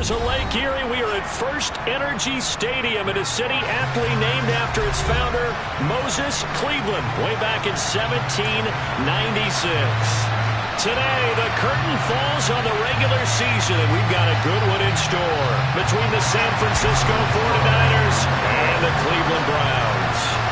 shores of Lake Erie, we are at First Energy Stadium in a city aptly named after its founder, Moses Cleveland, way back in 1796. Today, the curtain falls on the regular season, and we've got a good one in store between the San Francisco 49ers and the Cleveland Browns.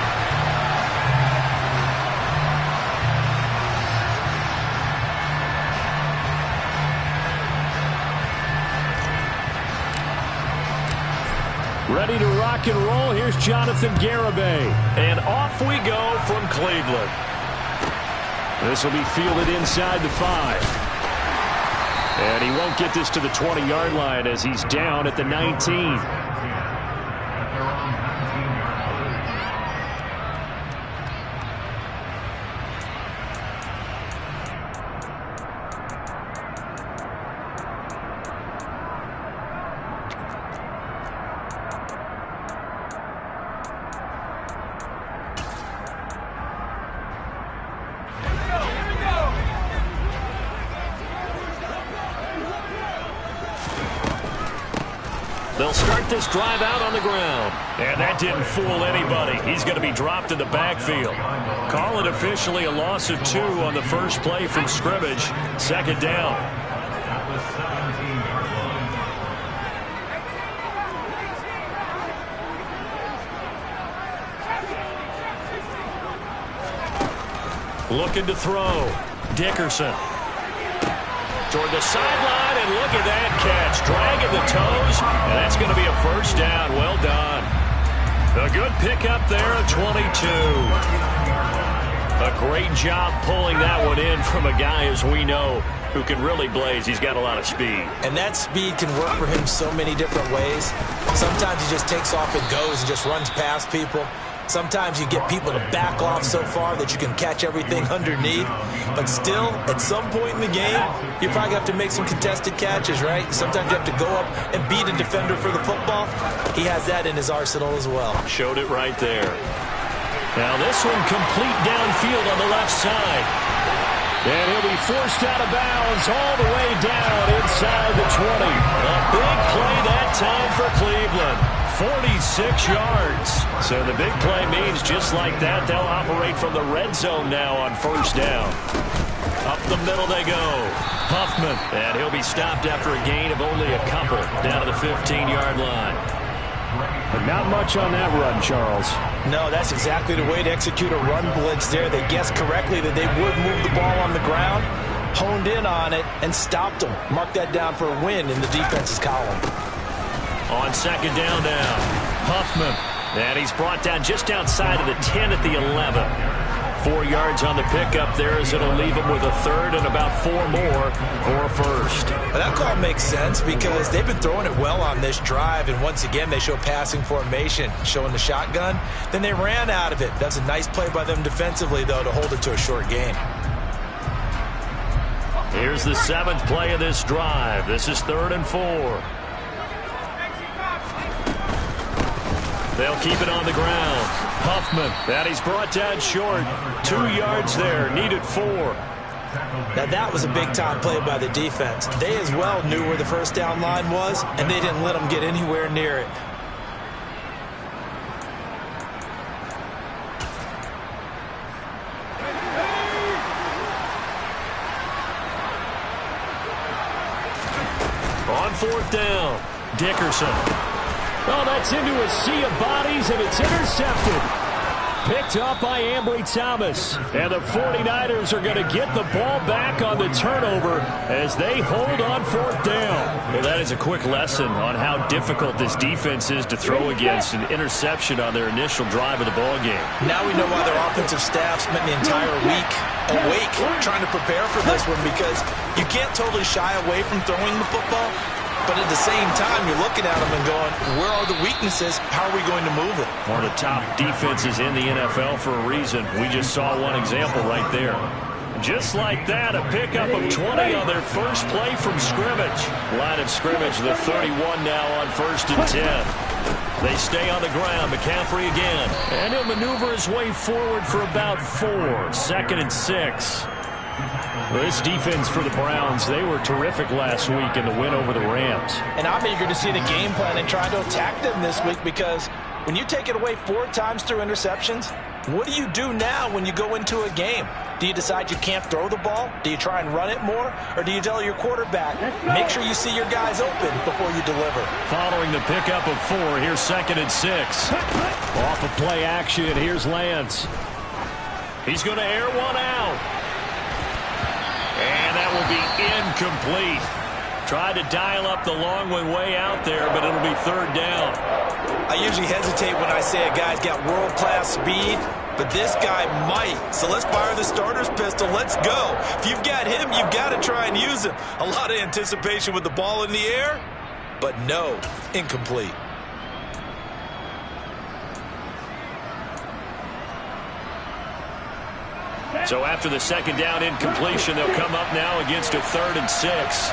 Ready to rock and roll. Here's Jonathan Garibay. And off we go from Cleveland. This will be fielded inside the 5. And he won't get this to the 20-yard line as he's down at the 19. They'll start this drive out on the ground. And that didn't fool anybody. He's going to be dropped in the backfield. Call it officially a loss of 2 on the first play from scrimmage. Second down. Looking to throw. Dickerson. Toward the sideline, and look at that catch. Dragging the toes, and that's going to be a first down. Well done. A good pickup there at 22. A great job pulling that one in from a guy, as we know, who can really blaze. He's got a lot of speed. And that speed can work for him so many different ways. Sometimes he just takes off and goes and just runs past people. Sometimes you get people to back off so far that you can catch everything underneath. But still, at some point in the game, you probably have to make some contested catches, right? Sometimes you have to go up and beat a defender for the football. He has that in his arsenal as well. Showed it right there. Now this one complete downfield on the left side. And he'll be forced out of bounds all the way down inside the 20. A big play that time for Cleveland. 46 yards. So the big play means just like that, they'll operate from the red zone now on first down. Up the middle they go. Huffman. And he'll be stopped after a gain of only a couple down to the 15-yard line. But not much on that run, Charles. No, that's exactly the way to execute a run blitz there. They guessed correctly that they would move the ball on the ground, honed in on it, and stopped them. Mark that down for a win in the defense's column. On second down now, Huffman. And he's brought down just outside of the 10 at the 11. 4 yards on the pickup there as it'll leave him with a third and about 4 more for a first. Well, that call makes sense because they've been throwing it well on this drive, and once again they show passing formation, showing the shotgun. Then they ran out of it. That's a nice play by them defensively, though, to hold it to a short gain. Here's the 7th play of this drive. This is 3rd and 4. They'll keep it on the ground. Huffman, and he's brought down short. 2 yards there, needed 4. Now that was a big-time play by the defense. They as well knew where the first down line was, and they didn't let them get anywhere near it. On 4th down, Dickerson. Oh, that's into a sea of bodies, and it's intercepted. Picked up by Ambry Thomas. And the 49ers are going to get the ball back on the turnover as they hold on 4th down. Well, that is a quick lesson on how difficult this defense is to throw against an interception on their initial drive of the ball game. Now we know why their offensive staff spent the entire week awake trying to prepare for this one, because you can't totally shy away from throwing the football. But at the same time, you're looking at them and going, where are the weaknesses? How are we going to move it? One of the top defenses in the NFL for a reason. We just saw one example right there. Just like that, a pickup of 20 on their first play from scrimmage. Line of scrimmage, the 31 now on 1st and 10. They stay on the ground. McCaffrey again. And he'll maneuver his way forward for about 4. 2nd and 6. Well, this defense for the Browns, they were terrific last week in the win over the Rams. And I'm eager to see the game plan and try to attack them this week, because when you take it away 4 times through interceptions, what do you do now when you go into a game? Do you decide you can't throw the ball? Do you try and run it more? Or do you tell your quarterback, make sure you see your guys open before you deliver? Following the pickup of 4, here's 2nd and 6. Off of play action, here's Lance. He's going to air one out. And that will be incomplete. Tried to dial up the long one way out there, but it'll be 3rd down. I usually hesitate when I say a guy's got world-class speed, but this guy might. So let's fire the starter's pistol. Let's go. If you've got him, you've got to try and use him. A lot of anticipation with the ball in the air, but no, incomplete. So after the 2nd down incompletion, they'll come up now against a 3rd and 6.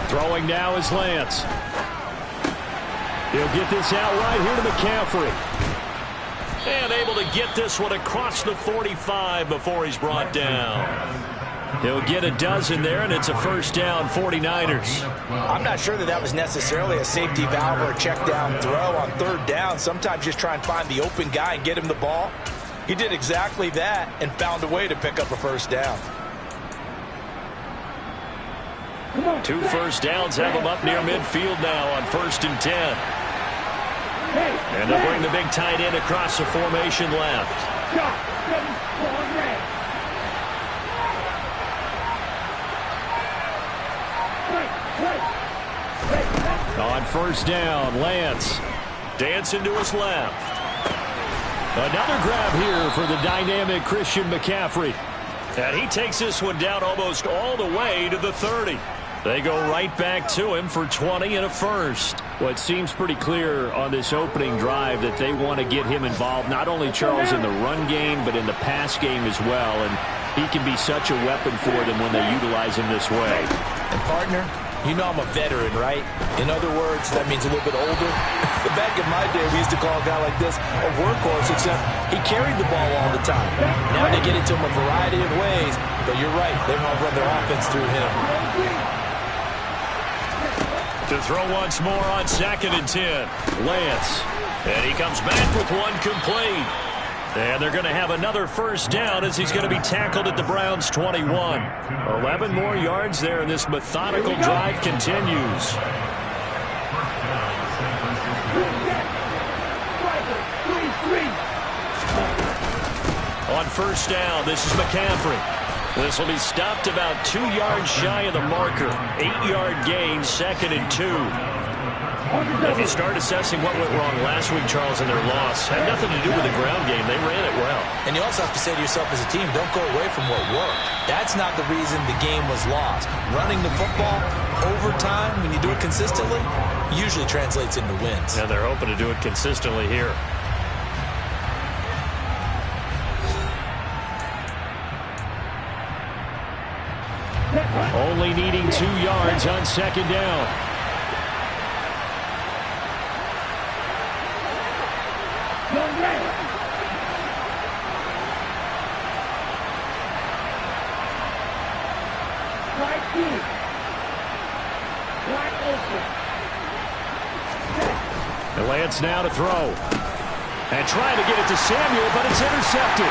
Throwing now is Lance. He'll get this out right here to McCaffrey. And able to get this one across the 45 before he's brought down. He'll get a dozen there, and it's a 1st down, 49ers. I'm not sure that was necessarily a safety valve or a check down throw on 3rd down. Sometimes just try and find the open guy and get him the ball. He did exactly that and found a way to pick up a 1st down. 2 first downs have him up near midfield now on 1st and 10. And they'll bring the big tight end across the formation left. On 1st down, Lance dancing to his left. Another grab here for the dynamic Christian McCaffrey. And he takes this one down almost all the way to the 30. They go right back to him for 20 and a 1st. Well, it seems pretty clear on this opening drive that they want to get him involved, not only, Charles, in the run game, but in the pass game as well. And he can be such a weapon for them when they utilize him this way. And, partner, you know I'm a veteran, right? In other words, that means a little bit older. Back in my day, we used to call a guy like this a workhorse, except he carried the ball all the time. Now they get it to him a variety of ways, but you're right. They want to run their offense through him. To throw once more on 2nd and 10. Lance. And he comes back with one complete. And they're going to have another 1st down as he's going to be tackled at the Browns' 21. 11 more yards there, and this methodical drive continues. On 1st down, this is McCaffrey. This will be stopped about 2 yards shy of the marker. 8-yard gain, 2nd and 2. If you start assessing what went wrong last week, Charles, in their loss, had nothing to do with the ground game. They ran it well. And you also have to say to yourself as a team, don't go away from what worked. That's not the reason the game was lost. Running the football over time, when you do it consistently, usually translates into wins. And they're hoping to do it consistently here. Only needing 2 yards on 2nd down. And Lance now to throw. And trying to get it to Samuel, but it's intercepted.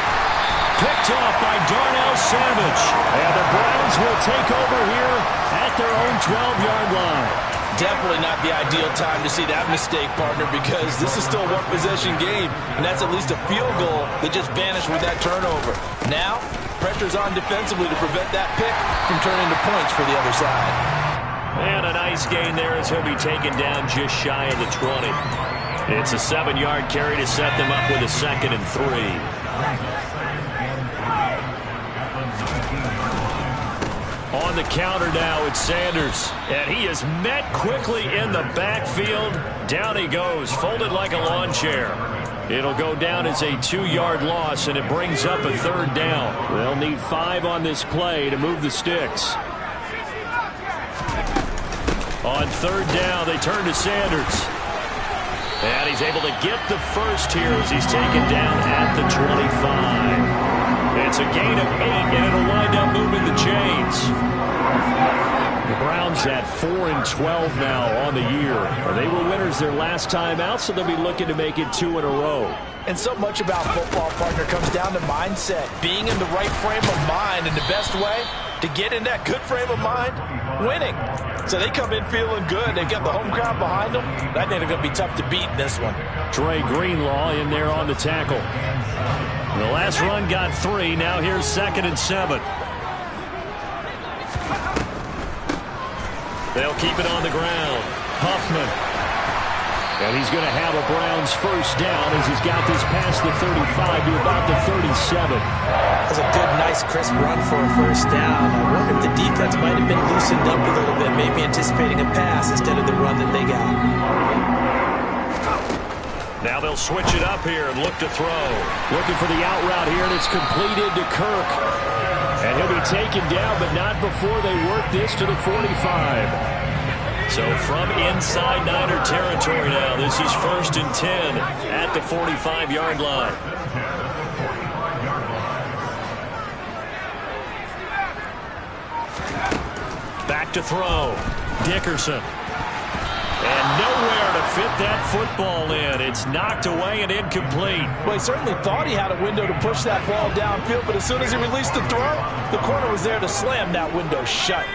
Picked off by Darnell Savage. And the Browns will take over here at their own 12-yard line. Definitely not the ideal time to see that mistake, partner, because this is still a one-possession game, and that's at least a field goal that just vanished with that turnover. Now, pressure's on defensively to prevent that pick from turning to points for the other side. And a nice gain there as he'll be taken down just shy of the 20. It's a 7-yard carry to set them up with a 2nd and 3. On the counter now, it's Sanders. And he is met quickly in the backfield. Down he goes, folded like a lawn chair. It'll go down as a 2-yard loss, and it brings up a 3rd down. They'll need 5 on this play to move the sticks. On third down, they turn to Sanders. And he's able to get the first here as he's taken down at the 25. It's a gain of 8, and it'll wind up moving the chains. The Browns at 4-12 now on the year. They were winners their last time out, so they'll be looking to make it 2 in a row. And so much about football, partner, comes down to mindset. Being in the right frame of mind, and the best way to get in that good frame of mind, winning. So they come in feeling good. They've got the home crowd behind them. I think they're going to be tough to beat in this one. Dre Greenlaw in there on the tackle. The last run got 3. Now here's 2nd and 7. They'll keep it on the ground. Huffman. And he's going to have a Browns first down as he's got this past the 35 to about the 37. That's a good, nice, crisp run for a first down. I wonder if the defense might have been loosened up a little bit, maybe anticipating a pass instead of the run that they got. Now they'll switch it up here and look to throw. Looking for the out route here, and it's completed to Kirk. And he'll be taken down, but not before they work this to the 45. So from inside Niner territory now, this is 1st and 10 at the 45-yard line. Back to throw. Dickerson. And nowhere to fit that football in. It's knocked away and incomplete. Well, he certainly thought he had a window to push that ball downfield, but as soon as he released the throw, the corner was there to slam that window shut.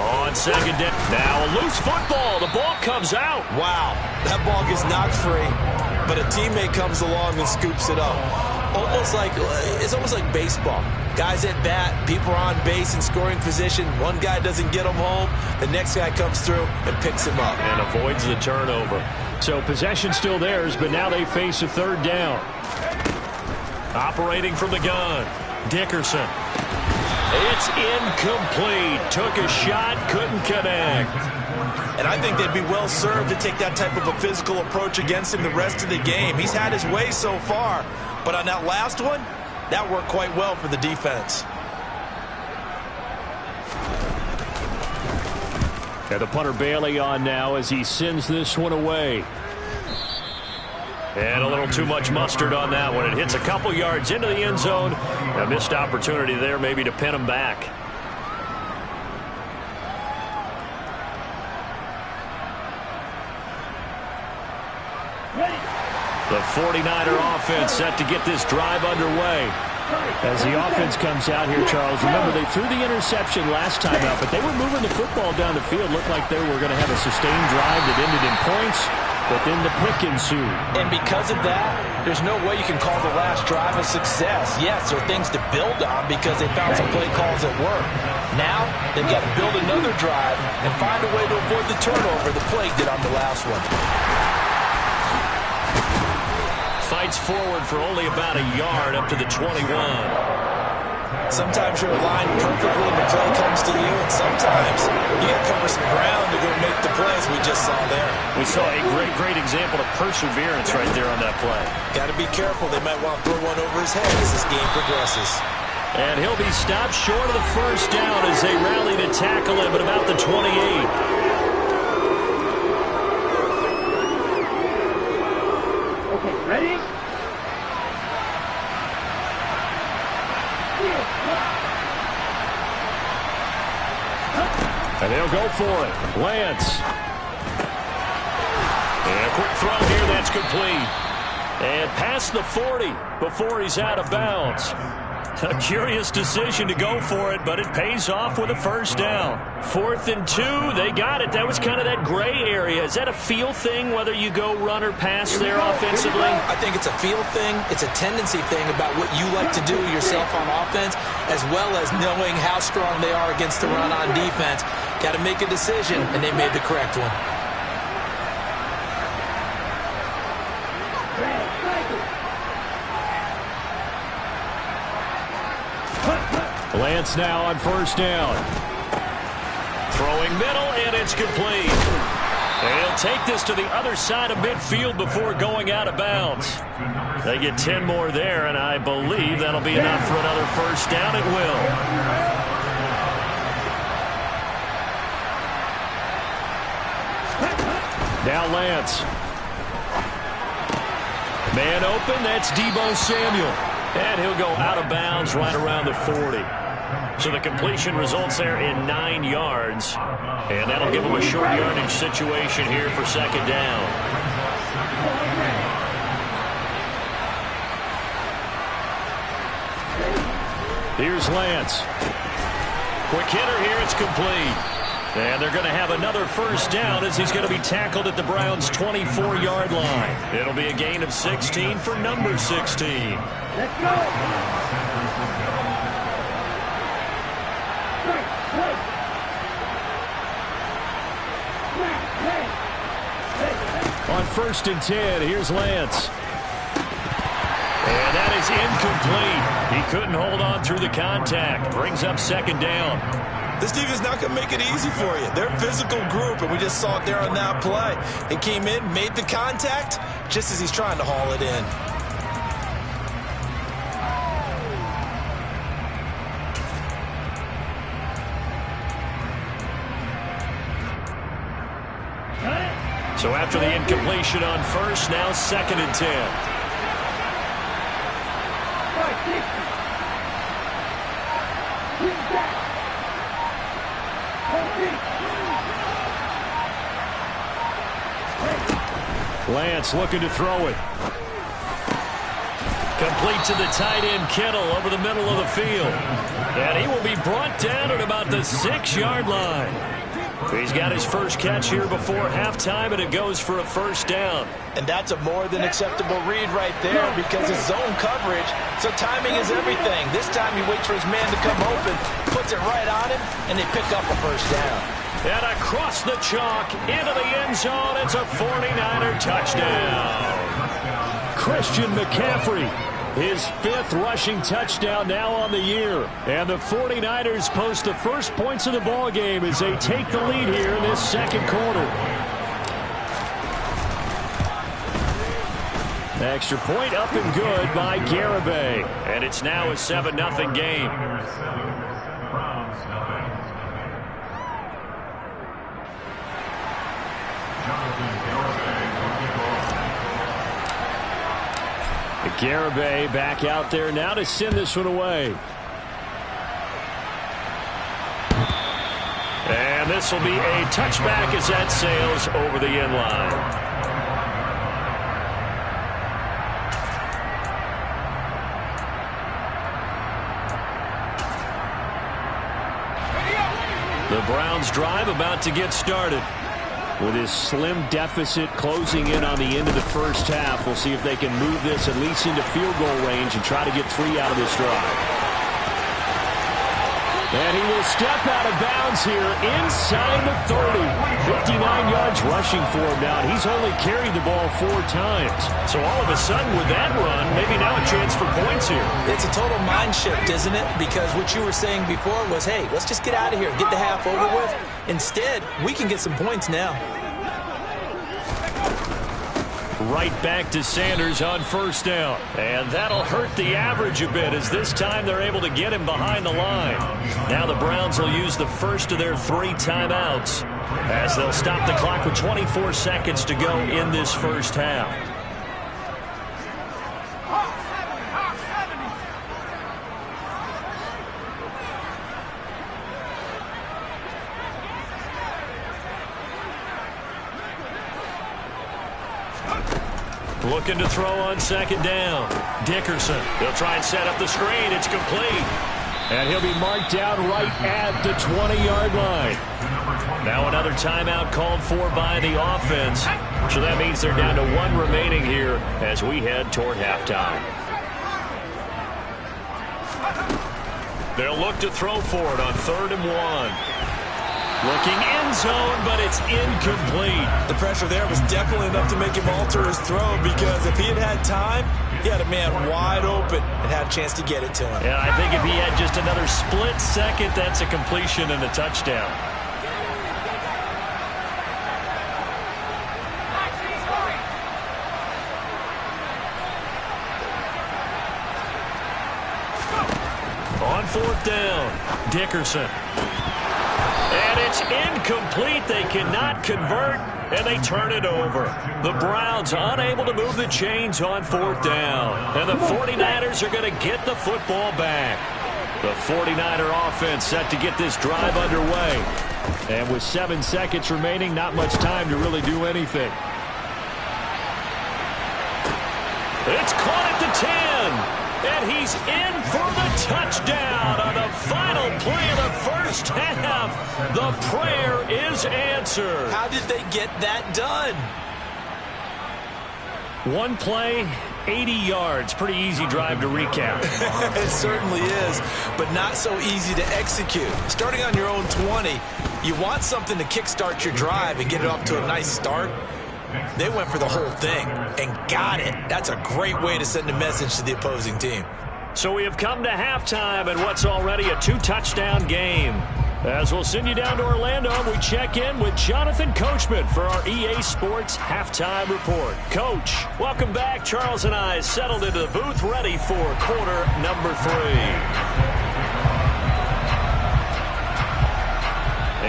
On 2nd down. Now a loose football. The ball comes out. Wow, that ball gets knocked free, but a teammate comes along and scoops it up. It's almost like baseball. Guys at bat, people are on base in scoring position. One guy doesn't get him home. The next guy comes through and picks him up. And avoids the turnover. So possession still theirs, but now they face a 3rd down. Operating from the gun. Dickerson. It's incomplete. Took a shot, couldn't connect. And I think they'd be well served to take that type of a physical approach against him the rest of the game. He's had his way so far, but on that last one, that worked quite well for the defense. And the punter Bailey on now as he sends this one away. And a little too much mustard on that one. It hits a couple yards into the end zone. A missed opportunity there maybe to pin him back. The 49er offense set to get this drive underway. As the offense comes out here, Charles, remember they threw the interception last time out, but they were moving the football down the field. Looked like they were going to have a sustained drive that ended in points, but then the pick ensued. And because of that, there's no way you can call the last drive a success. Yes, there are things to build on because they found some play calls that work. Now, they've got to build another drive and find a way to avoid the turnover the play did on the last one. Fights forward for only about a yard up to the 21. Sometimes you're aligned perfectly and the play comes to you, and sometimes you got to cover some ground to go make the plays we just saw there. We saw a great example of perseverance right there on that play. Got to be careful. They might want to throw one over his head as this game progresses. And he'll be stopped short of the first down as they rally to tackle him at about the 28. Ready? And they'll go for it. Lance. And a quick throw here. That's complete. And past the 40 before he's out of bounds. A curious decision to go for it, but it pays off with a first down. 4th and 2, they got it. That was kind of that gray area. Is that a feel thing, whether you go run or pass there offensively? I think it's a feel thing. It's a tendency thing about what you like to do yourself on offense, as well as knowing how strong they are against the run on defense. Got to make a decision, and they made the correct one. Lance now on first down. Throwing middle, and it's complete. They'll take this to the other side of midfield before going out of bounds. They get 10 more there, and I believe that'll be enough for another first down. It will. Now Lance. Man open, that's Deebo Samuel. And he'll go out of bounds right around the 40. So the completion results there in 9 yards. And that'll give him a short yardage situation here for second down. Here's Lance. Quick hitter here, it's complete. And they're going to have another first down as he's going to be tackled at the Browns' 24-yard line. It'll be a gain of 16 for number 16. Let's go. On 1st and 10, here's Lance. And that is incomplete. He couldn't hold on through the contact. Brings up second down. This defense is not going to make it easy for you. They're a physical group, and we just saw it there on that play. He came in, made the contact, just as he's trying to haul it in. So after the incompletion on 1st, now 2nd and 10. Lance looking to throw it. Complete to the tight end Kittle over the middle of the field. And he will be brought down at about the 6-yard line. He's got his first catch here before halftime, and it goes for a first down. And that's a more than acceptable read right there because it's zone coverage, so timing is everything. This time he waits for his man to come open, puts it right on him, and they pick up a first down. And across the chalk, into the end zone, it's a 49er touchdown. Christian McCaffrey, his 5th rushing touchdown now on the year. And the 49ers post the first points of the ball game as they take the lead here in this second quarter. Extra point up and good by Garibay. And it's now a 7-0 game. Garibay back out there now to send this one away. And this will be a touchback as that sails over the end line. The Browns drive about to get started. With his slim deficit closing in on the end of the first half, we'll see if they can move this at least into field goal range and try to get 3 out of this drive. And he will step out of bounds here inside the 30. 59 yards rushing for him now. He's only carried the ball 4 times. So all of a sudden with that run, maybe now a chance for points here. It's a total mind shift, isn't it? Because what you were saying before was, hey, let's just get out of here, get the half over with. Instead, we can get some points now. Right back to Sanders on first down. And that'll hurt the average a bit as this time they're able to get him behind the line. Now the Browns will use the first of their 3 timeouts as they'll stop the clock with 24 seconds to go in this first half. Looking to throw on second down. Dickerson. He'll try and set up the screen. It's complete. And he'll be marked down right at the 20-yard line. Now another timeout called for by the offense. So that means they're down to 1 remaining here as we head toward halftime. They'll look to throw for it on 3rd and 1. Looking end zone, but it's incomplete. The pressure there was definitely enough to make him alter his throw because if he had time, he had a man wide open and had a chance to get it to him. Yeah, I think if he had just another split second, that's a completion and a touchdown. On 4th down, Dickerson. And it's incomplete. They cannot convert, and they turn it over. The Browns unable to move the chains on 4th down. And the 49ers are going to get the football back. The 49er offense set to get this drive underway. And with 7 seconds remaining, not much time to really do anything. It's caught at the 10. And he's in for the touchdown on the final play of the first half. The prayer is answered. How did they get that done? One play, 80 yards. Pretty easy drive to recap. It certainly is, but not so easy to execute. Starting on your own 20, you want something to kickstart your drive and get it off to a nice start. They went for the whole thing and got it. That's a great way to send a message to the opposing team. So we have come to halftime in what's already a 2-touchdown game. As we'll send you down to Orlando, we check in with Jonathan Coachman for our EA Sports Halftime Report. Coach, welcome back. Charles and I settled into the booth ready for quarter number 3.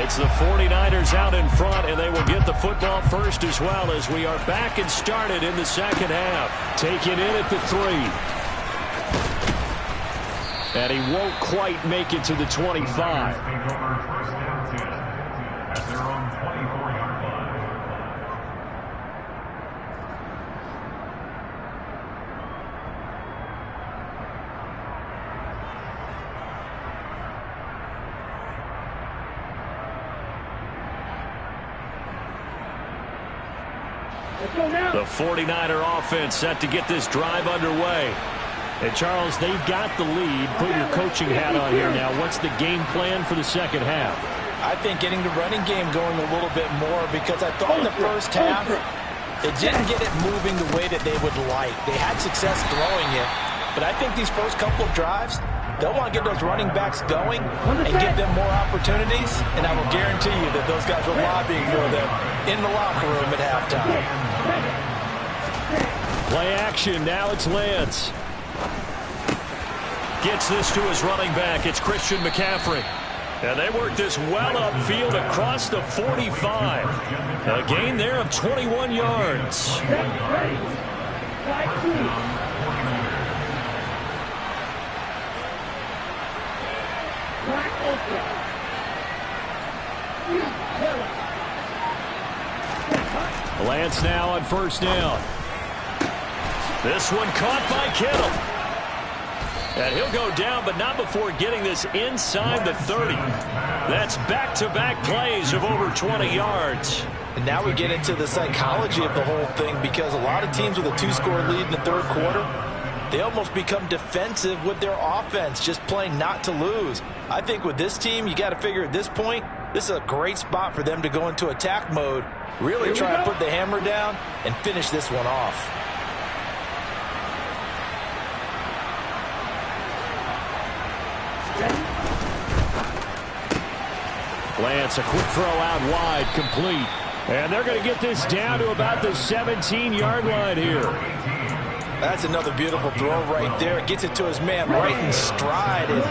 It's the 49ers out in front, and they will get the football first as well as we are back and started in the second half. Taken in at the 3. And he won't quite make it to the 25. The 49er offense set to get this drive underway. And, Charles, they've got the lead. Put your coaching hat on here now. What's the game plan for the second half? I think getting the running game going a little bit more, because I thought in the first half it didn't get it moving the way that they would like. They had success throwing it, but I think these first couple of drives, they'll want to get those running backs going and give them more opportunities, and I will guarantee you that those guys were lobbying for them in the locker room at halftime. Play action. Now it's Lance. Gets this to his running back. It's Christian McCaffrey. And they work this well upfield across the 45. A gain there of 21 yards. Lance now on first down. This one caught by Kittle. And he'll go down, but not before getting this inside the 30. That's back-to-back plays of over 20 yards. And now we get into the psychology of the whole thing, because a lot of teams with a 2-score lead in the third quarter, they almost become defensive with their offense, just playing not to lose. I think with this team, you got to figure at this point, this is a great spot for them to go into attack mode, really try to put the hammer down and finish this one off. Lance, a quick throw out wide, complete. And they're going to get this down to about the 17-yard line here. That's another beautiful throw right there. Gets it to his man right in stride. And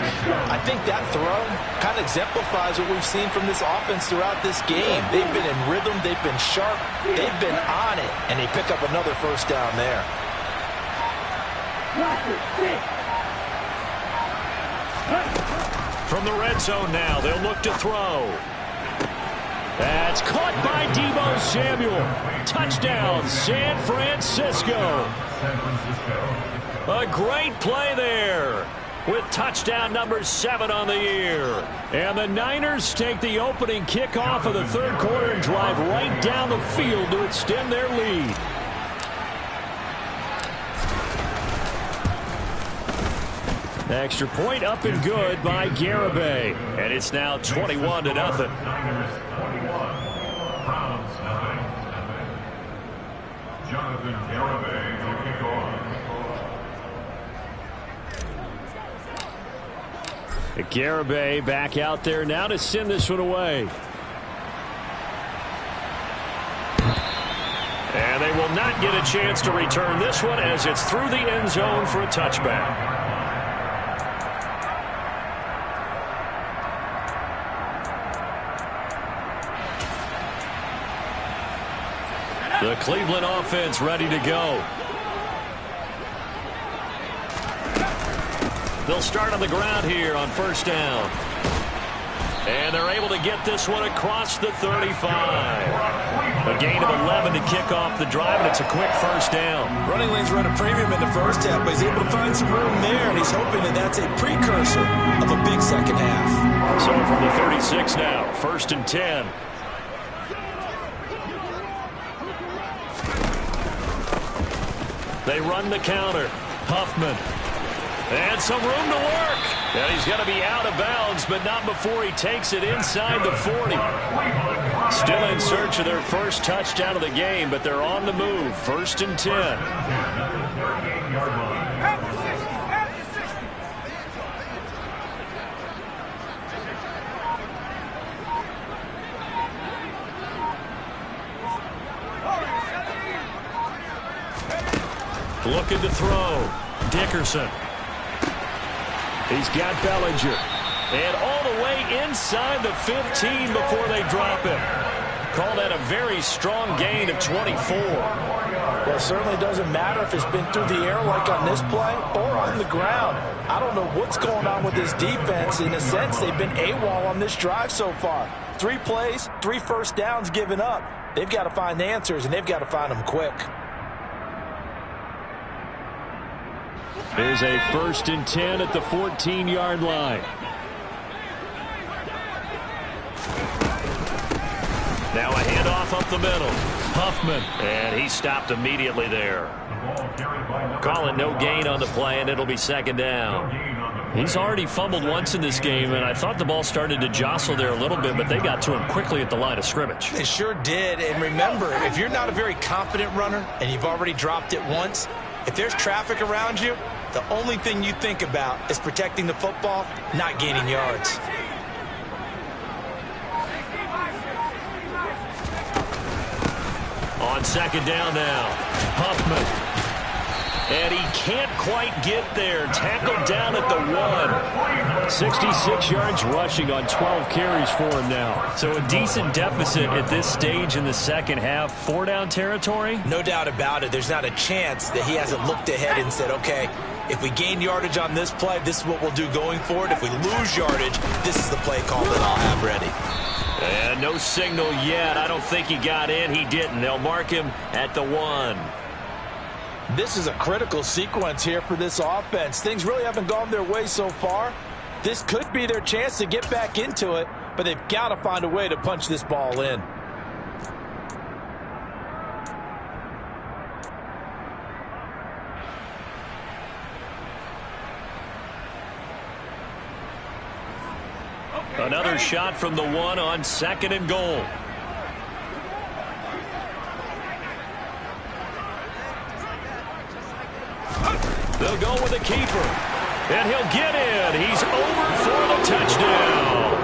I think that throw kind of exemplifies what we've seen from this offense throughout this game. They've been in rhythm. They've been sharp. They've been on it. And they pick up another first down there. From the red zone now, they'll look to throw. That's caught by Deebo Samuel. Touchdown, San Francisco. A great play there with touchdown number 7 on the year. And the Niners take the opening kickoff of the third quarter and drive right down the field to extend their lead. Extra point up and good by Garibay. And it's now 21-0. Jonathan Garibay to kick off. Garibay back out there now to send this one away. And they will not get a chance to return this one as it's through the end zone for a touchback. The Cleveland offense ready to go. They'll start on the ground here on first down. And they're able to get this one across the 35. A gain of 11 to kick off the drive, and it's a quick first down. Running lanes run a premium in the first half, but he's able to find some room there, and he's hoping that that's a precursor of a big second half. So from the 36 now, first and 10. They run the counter. Huffman. And some room to work. And he's going to be out of bounds, but not before he takes it inside the 40. Still in search of their first touchdown of the game, but they're on the move. First and 10. Looking to throw. Dickerson. He's got Bellinger. And all the way inside the 15 before they drop him. Call that a very strong gain of 24. Well, it certainly doesn't matter if it's been through the air like on this play or on the ground. I don't know what's going on with this defense. In a sense, they've been AWOL on this drive so far. 3 plays, 3 first downs given up. They've got to find answers, and they've got to find them quick. There's a first and 10 at the 14-yard line. Now a handoff up the middle. Huffman. And he stopped immediately there. Calling no gain on the play, and it'll be second down. He's already fumbled once in this game, and I thought the ball started to jostle there a little bit, but they got to him quickly at the line of scrimmage. They sure did. And remember, if you're not a very confident runner and you've already dropped it once, if there's traffic around you, the only thing you think about is protecting the football, not gaining yards. On second down now, Huffman. And he can't quite get there. Tackled down at the 1. 66 yards rushing on 12 carries for him now. So a decent deficit at this stage in the second half. 4-down territory? No doubt about it. There's not a chance that he hasn't looked ahead and said, okay, if we gain yardage on this play, this is what we'll do going forward. If we lose yardage, this is the play call that I'll have ready. And no signal yet. I don't think he got in. He didn't. They'll mark him at the 1. This is a critical sequence here for this offense. Things really haven't gone their way so far. This could be their chance to get back into it, but they've got to find a way to punch this ball in. Another shot from the 1 on second and goal. They'll go with the keeper. And he'll get in. He's over for the touchdown.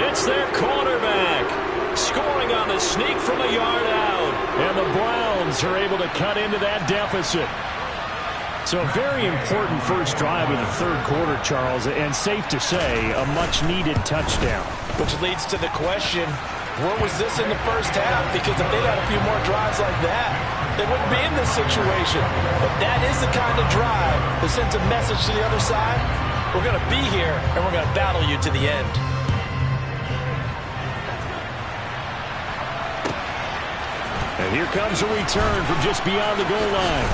It's their quarterback. Scoring on the sneak from a yard out. And the Browns are able to cut into that deficit. So a very important first drive of the third quarter, Charles, and safe to say, a much-needed touchdown. Which leads to the question, where was this in the first half? Because if they had a few more drives like that, they wouldn't be in this situation. But that is the kind of drive that sends a message to the other side. We're going to be here, and we're going to battle you to the end. And here comes a return from just beyond the goal line.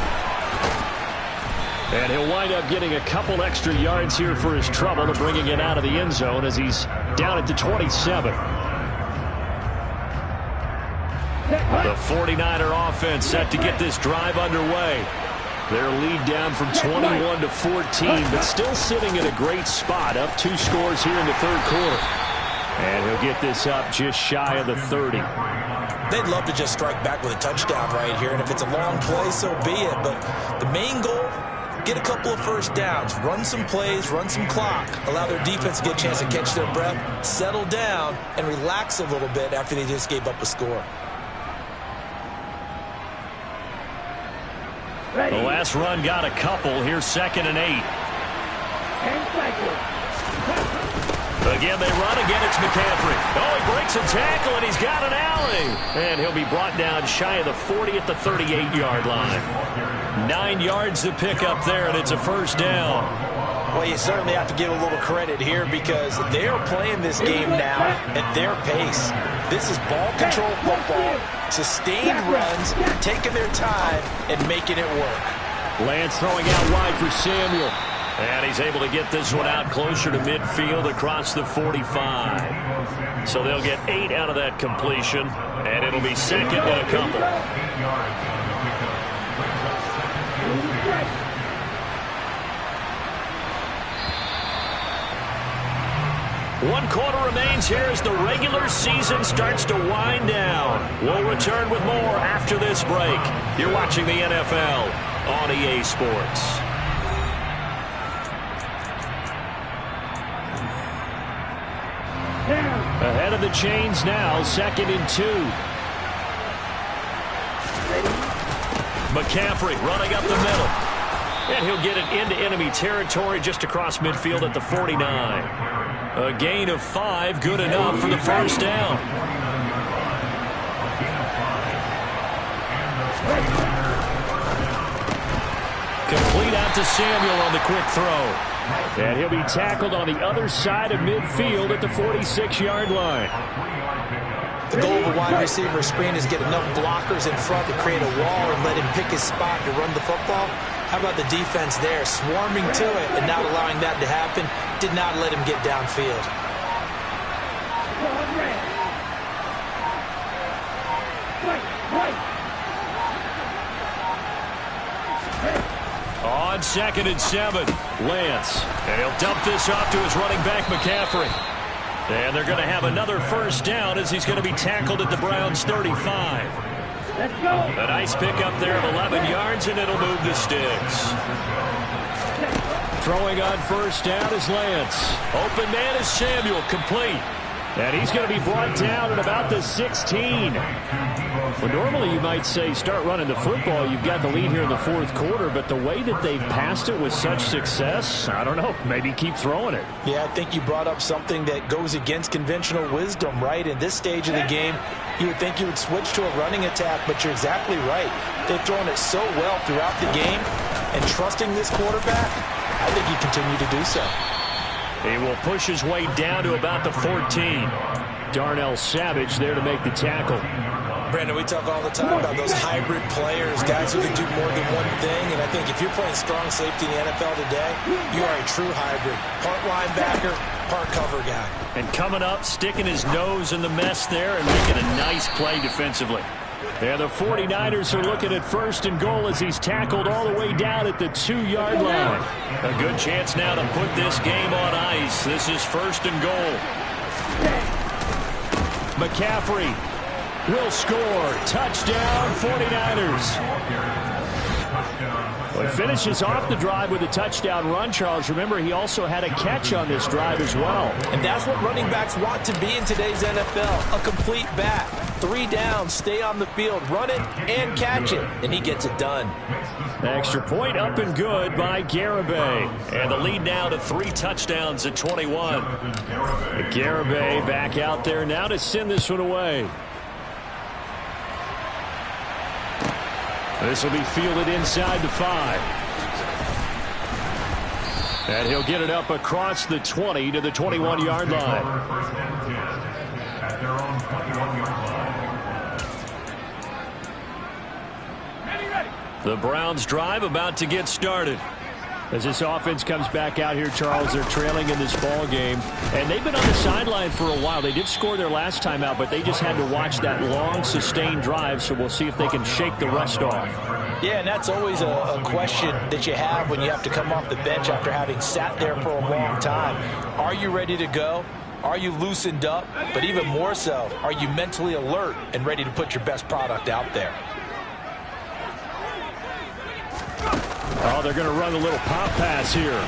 And he'll wind up getting a couple extra yards here for his trouble to bringing it out of the end zone as he's down at the 27. The 49er offense set to get this drive underway. Their lead down from 21 to 14, but still sitting in a great spot, up 2 scores here in the third quarter. And he'll get this up just shy of the 30. They'd love to just strike back with a touchdown right here, and if it's a long play, so be it. But the main goal, get a couple of first downs, run some plays, run some clock, allow their defense to get a chance to catch their breath, settle down, and relax a little bit after they just gave up a score. The last run got a couple. Here's second and 8. Again, they run. Again, it's McCaffrey. Oh, he breaks a tackle, and he's got an alley. And he'll be brought down shy of the 40 at the 38-yard line. 9 yards to pick up there, and it's a first down. Well, you certainly have to give a little credit here because they're playing this game now at their pace. This is ball control football, sustained runs, taking their time, and making it work. Lance throwing out wide for Samuel. And he's able to get this one out closer to midfield across the 45. So they'll get 8 out of that completion, and it'll be second and a couple. 1 quarter remains here as the regular season starts to wind down. We'll return with more after this break. You're watching the NFL on EA Sports. Ahead of the chains now, 2nd and 2. McCaffrey running up the middle. And he'll get it into enemy territory just across midfield at the 49. A gain of 5, good enough for the first down. Complete out to Samuel on the quick throw. And he'll be tackled on the other side of midfield at the 46-yard line. The goal of a wide receiver screen is get enough blockers in front to create a wall and let him pick his spot to run the football. How about the defense there, swarming to it and not allowing that to happen? Did not let him get downfield. On 2nd and 7, Lance. And he'll dump this off to his running back, McCaffrey. And they're going to have another first down as he's going to be tackled at the Browns' 35. Let's go. A nice pickup there of 11 yards, and it'll move the sticks. Throwing on first down is Lance. Open man is Samuel, complete. And he's going to be brought down at about the 16. Well, normally you might say start running the football. You've got the lead here in the 4th quarter, but the way that they've passed it with such success, I don't know, maybe keep throwing it. Yeah, I think you brought up something that goes against conventional wisdom, right? In this stage of the game, you would think you would switch to a running attack, but you're exactly right. They've thrown it so well throughout the game, and trusting this quarterback, I think you continue to do so. He will push his way down to about the 14. Darnell Savage there to make the tackle. Brandon, we talk all the time about those hybrid players, guys who can do more than one thing, and I think if you're playing strong safety in the NFL today, you are a true hybrid. Part linebacker, part cover guy. And coming up, sticking his nose in the mess there and making a nice play defensively. And the 49ers are looking at 1st and goal as he's tackled all the way down at the 2-yard line. A good chance now to put this game on ice. This is 1st and goal. McCaffrey will score. Touchdown, 49ers. Well, he finishes off the drive with a touchdown run, Charles. Remember, he also had a catch on this drive as well. And that's what running backs want to be in today's NFL, a complete back. 3 downs, stay on the field, run it, and catch it. And he gets it done. Extra point up and good by Garibay. And the lead now to 3 touchdowns at 21. Garibay back out there now to send this one away. This will be fielded inside the 5. And he'll get it up across the 20 to the 21-yard line. At their own 21-yard line. The Browns drive about to get started. As this offense comes back out here, Charles, they're trailing in this ball game. And they've been on the sideline for a while. They did score their last time out, but they just had to watch that long, sustained drive, so we'll see if they can shake the rust off. Yeah, and that's always a question that you have when you have to come off the bench after having sat there for a long time. Are you ready to go? Are you loosened up? But even more so, are you mentally alert and ready to put your best product out there? Oh, they're going to run a little pop pass here.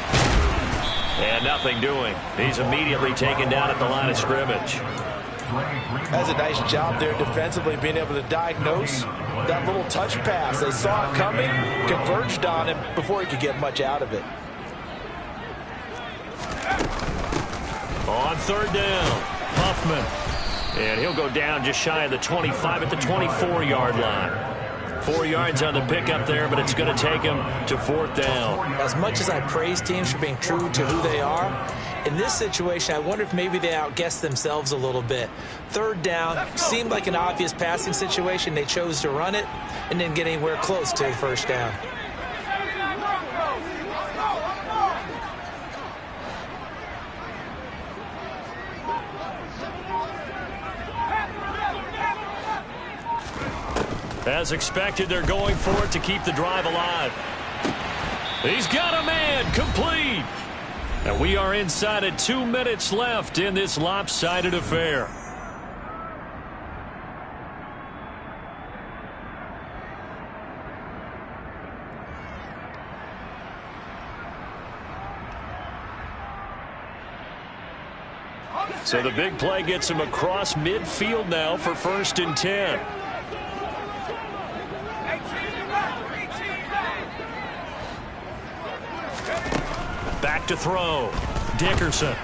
And nothing doing. He's immediately taken down at the line of scrimmage. That's a nice job there defensively, being able to diagnose that little touch pass. They saw it coming, converged on him before he could get much out of it. On third down, Huffman. And he'll go down just shy of the 25 at the 24-yard line. 4 yards on the pickup there, but it's going to take him to fourth down. As much as I praise teams for being true to who they are, in this situation, I wonder if maybe they outguessed themselves a little bit. Third down seemed like an obvious passing situation. They chose to run it and didn't get anywhere close to first down. As expected, they're going for it to keep the drive alive. He's got a man, complete. And we are inside of 2 minutes left in this lopsided affair. So the big play gets him across midfield now for 1st and 10. Back to throw. Dickerson.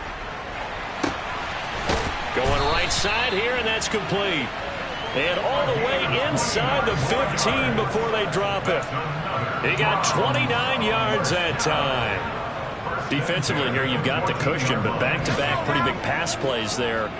Going right side here, and that's complete. And all the way inside the 15 before they drop it. He got 29 yards that time. Defensively here, you've got the cushion, but back-to-back pretty big pass plays there.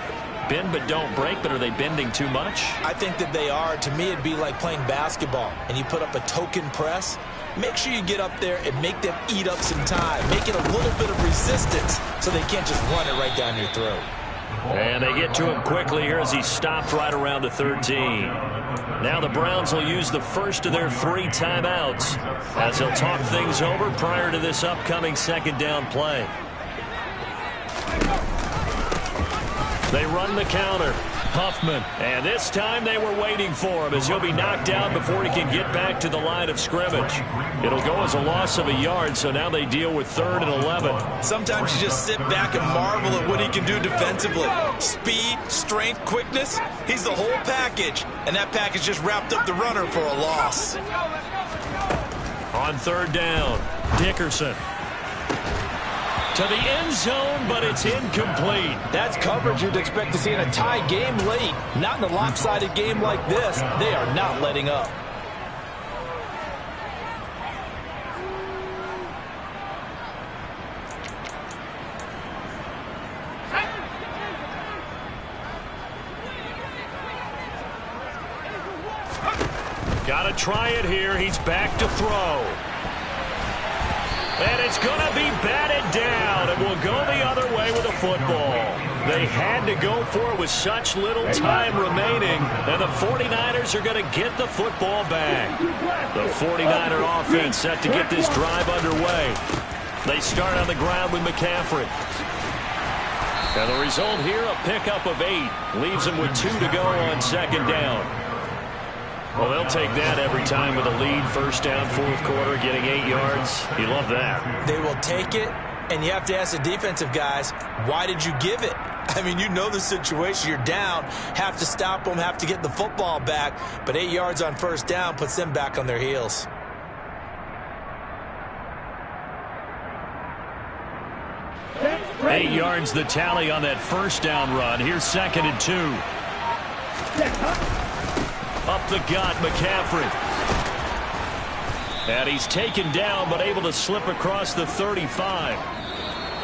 Bend but don't break, but are they bending too much? I think that they are. To me, it'd be like playing basketball, and you put up a token press. Make sure you get up there and make them eat up some time. Make it a little bit of resistance so they can't just run it right down your throat. And they get to him quickly here as he stopped right around the 13. Now the Browns will use the first of their 3 timeouts as they'll talk things over prior to this upcoming 2nd down play. They run the counter. Huffman. And this time they were waiting for him as he'll be knocked down before he can get back to the line of scrimmage. It'll go as a loss of a yard, so now they deal with 3rd and 11. Sometimes you just sit back and marvel at what he can do defensively. Speed, strength, quickness, he's the whole package. And that package just wrapped up the runner for a loss. On 3rd down, Dickerson. To the end zone, but it's incomplete. That's coverage you'd expect to see in a tie game late. Not in a lopsided game like this. They are not letting up. Got to try it here. He's back to throw. And it's going to be batted down, and will go the other way with a football. They had to go for it with such little time remaining, and the 49ers are going to get the football back. The 49er offense set to get this drive underway. They start on the ground with McCaffrey. And the result here, a pickup of 8. Leaves them with 2 to go on 2nd down. Well, they'll take that every time with a lead. 1st down, 4th quarter, getting 8 yards. You love that. They will take it, and you have to ask the defensive guys, why did you give it? I mean, you know the situation. You're down, have to stop them, have to get the football back. But 8 yards on 1st down puts them back on their heels. Eight yards the tally on that 1st down run. Here's 2nd and 2. Up the gut, McCaffrey. And he's taken down, but able to slip across the 35.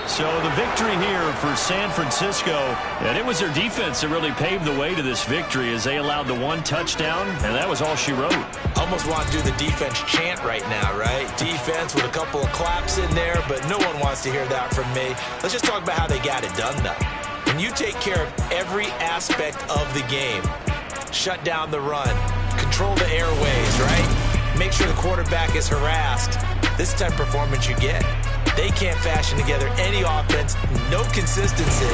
So the victory here for San Francisco, and it was their defense that really paved the way to this victory as they allowed the 1 touchdown, and that was all she wrote. Almost want to do the defense chant right now, right? Defense with a couple of claps in there, but no one wants to hear that from me. Let's just talk about how they got it done, though. When you take care of every aspect of the game, shut down the run, control the airways, right? Make sure the quarterback is harassed. This type of performance you get. They can't fashion together any offense, no consistency.